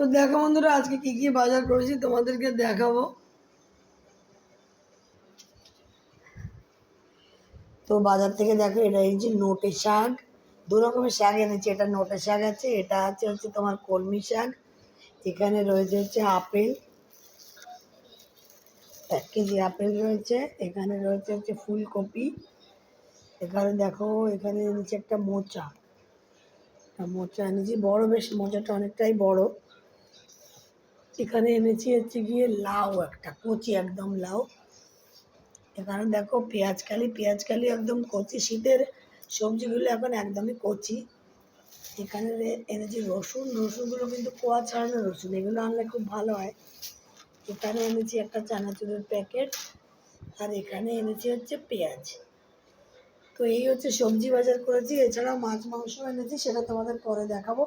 তো দেখো বন্ধুরা, আজকে কি কি বাজার করেছি তোমাদেরকে দেখাবো। তো বাজার থেকে দেখো, এটা এই যে নোটে শাক, দু রকমের শাক এনেছি। এটা নোটে শাক আছে, এটা হচ্ছে তোমার কলমি শাক। এখানে রয়েছে হচ্ছে আপেল, 1 কেজি আপেল রয়েছে। এখানে রয়েছে হচ্ছে ফুলকপি। এখানে দেখো, এখানে এনেছি একটা মোচা, এনেছি বড়, বেশ মোচাটা অনেকটাই বড়। এখানে এনেছি হচ্ছে গিয়ে লাউ, একটা কচি একদম লাউ। এখানে দেখো পেঁয়াজকালি একদম কচি, শীতের সবজিগুলো এখন একদমই কচি। এখানে এনেছি রসুনগুলো কিন্তু কোয়া ছাড়ানো রসুন, এগুলো আনলে খুব ভালো হয়। এখানে এনেছি একটা চানাচুরের প্যাকেট, আর এখানে এনেছি হচ্ছে পেঁয়াজ। তো এই হচ্ছে সবজি বাজার করেছি। এছাড়াও মাছ মাংস এনেছি, সেটা তোমাদের পরে দেখাবো।